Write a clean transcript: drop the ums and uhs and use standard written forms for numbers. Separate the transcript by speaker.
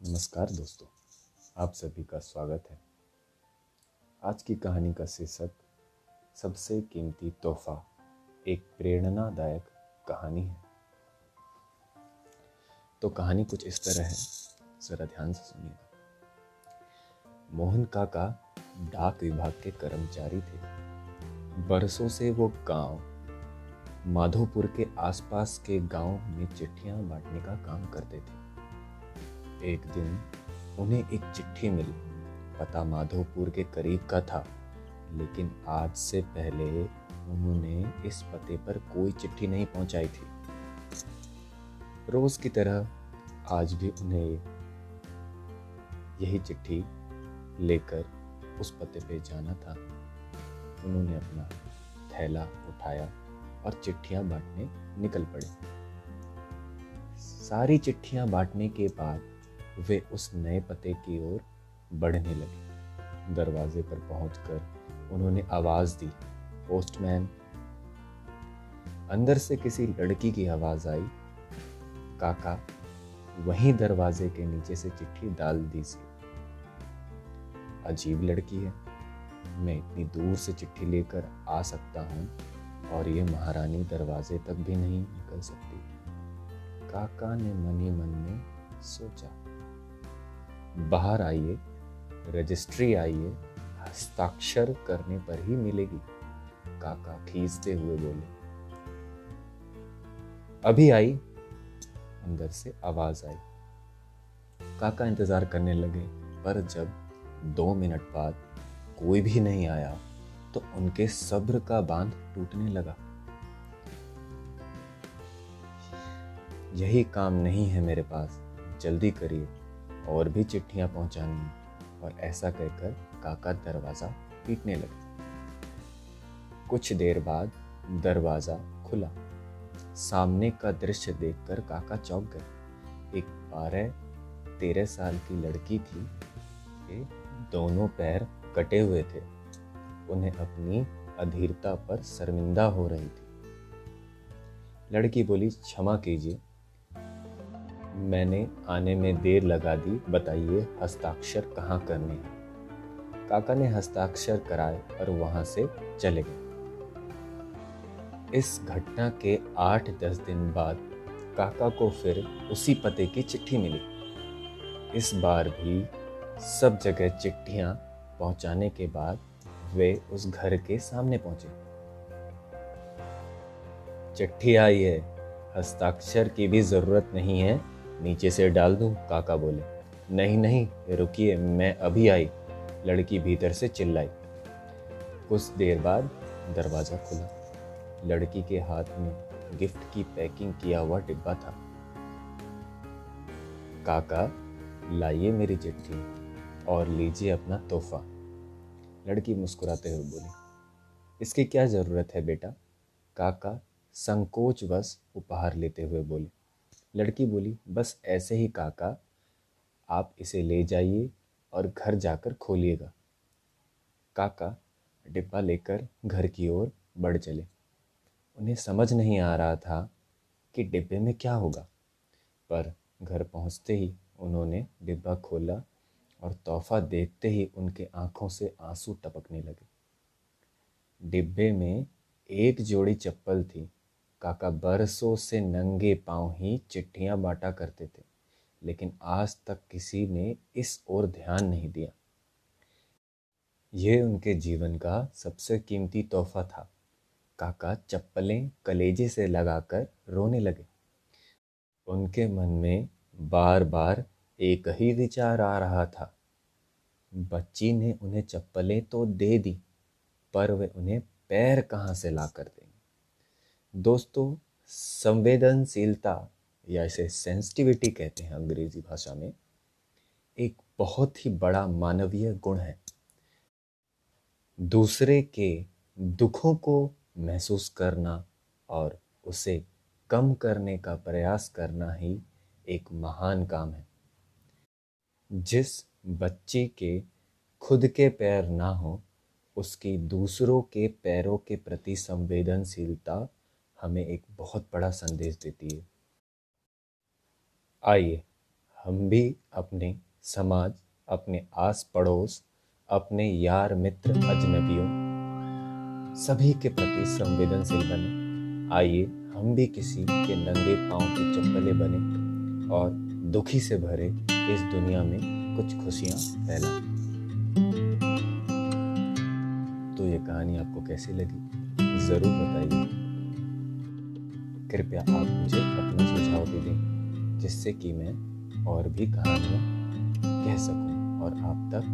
Speaker 1: नमस्कार दोस्तों, आप सभी का स्वागत है। आज की कहानी का शीर्षक सबसे कीमती तोहफा, एक प्रेरणादायक कहानी है। तो कहानी कुछ इस तरह है, जरा ध्यान से सुनिएगा। मोहन काका डाक विभाग के कर्मचारी थे। बरसों से वो गांव माधोपुर के आसपास के गांव में चिट्ठियां बांटने का काम करते थे। एक दिन उन्हें एक चिट्ठी मिली। पता माधोपुर के करीब का था, लेकिन आज से पहले उन्होंने इस पते पर कोई चिट्ठी नहीं पहुंचाई थी। रोज की तरह आज भी उन्हें यही चिट्ठी लेकर उस पते पे जाना था। उन्होंने अपना थैला उठाया और चिट्ठियां बांटने निकल पड़े। सारी चिट्ठियां बांटने के बाद वे उस नए पते की ओर बढ़ने लगे। दरवाजे पर पहुंचकर उन्होंने आवाज दी, पोस्टमैन। अंदर से किसी लड़की की आवाज आई। काका वहीं दरवाजे के नीचे से चिट्ठी डाल दीजिए। अजीब लड़की है, मैं इतनी दूर से चिट्ठी लेकर आ सकता हूँ और ये महारानी दरवाजे तक भी नहीं निकल सकती। काका ने मन ही मन में सोचा। बाहर आइए, रजिस्ट्री आइए, हस्ताक्षर करने पर ही मिलेगी, काका खींचते हुए बोले। अभी आई, अंदर से आवाज आई। काका इंतजार करने लगे, पर जब 2 मिनट बाद कोई भी नहीं आया तो उनके सब्र का बांध टूटने लगा। यही काम नहीं है मेरे पास, जल्दी करिए, और भी चिट्ठियां पहुंचानी है। और ऐसा कहकर काका दरवाजा पीटने लगे। कुछ देर बाद दरवाजा खुला। सामने का दृश्य देखकर काका चौंक गए। एक 12-13 साल की लड़की थी। ये दोनों पैर कटे हुए थे। उन्हें अपनी अधीरता पर शर्मिंदा हो रही थी। लड़की बोली, क्षमा कीजिए, मैंने आने में देर लगा दी, बताइए हस्ताक्षर कहाँ करने हैं। काका ने हस्ताक्षर कराए और वहां से चले गए। इस घटना के 8-10 दिन बाद काका को फिर उसी पते की चिट्ठी मिली। इस बार भी सब जगह चिट्ठियां पहुंचाने के बाद वे उस घर के सामने पहुंचे। चिट्ठी आई है, हस्ताक्षर की भी जरूरत नहीं है, नीचे से डाल दूं, काका बोले। नहीं नहीं, रुकिए, मैं अभी आई, लड़की भीतर से चिल्लाई। कुछ देर बाद दरवाजा खुला। लड़की के हाथ में गिफ्ट की पैकिंग किया हुआ डिब्बा था। काका, लाइए मेरी चिट्ठी और लीजिए अपना तोहफा। लड़की मुस्कुराते हुए बोली। इसकी क्या जरूरत है बेटा, काका संकोचवश उपहार लेते हुए बोले। लड़की बोली, बस ऐसे ही काका, आप इसे ले जाइए और घर जाकर खोलिएगा। काका डिब्बा लेकर घर की ओर बढ़ चले। उन्हें समझ नहीं आ रहा था कि डिब्बे में क्या होगा, पर घर पहुंचते ही उन्होंने डिब्बा खोला और तोहफा देखते ही उनके आंखों से आंसू टपकने लगे। डिब्बे में एक जोड़ी चप्पल थी। काका बरसों से नंगे पांव ही चिट्ठियां बांटा करते थे, लेकिन आज तक किसी ने इस ओर ध्यान नहीं दिया। यह उनके जीवन का सबसे कीमती तोहफा था। काका चप्पलें कलेजे से लगाकर रोने लगे। उनके मन में बार बार एक ही विचार आ रहा था। बच्ची ने उन्हें चप्पलें तो दे दी, पर वे उन्हें पैर कहाँ से ला कर देंगे। दोस्तों, संवेदनशीलता या इसे सेंसिटिविटी कहते हैं अंग्रेजी भाषा में, एक बहुत ही बड़ा मानवीय गुण है। दूसरे के दुखों को महसूस करना और उसे कम करने का प्रयास करना ही एक महान काम है। जिस बच्चे के खुद के पैर ना हो, उसकी दूसरों के पैरों के प्रति संवेदनशीलता हमें एक बहुत बड़ा संदेश देती है। आइए हम भी अपने समाज, अपने आस पड़ोस, अपने यार मित्र अजनबियों सभी के प्रति संवेदनशील बने। आइए हम भी किसी के नंगे पांव की चप्पलें बने और दुखी से भरे इस दुनिया में कुछ खुशियां फैलाएं। तो ये कहानी आपको कैसी लगी ज़रूर बताइए। कृपया आप मुझे अपना सुझाव भी दें जिससे कि मैं और भी कहानियाँ कह सकूं और आप तक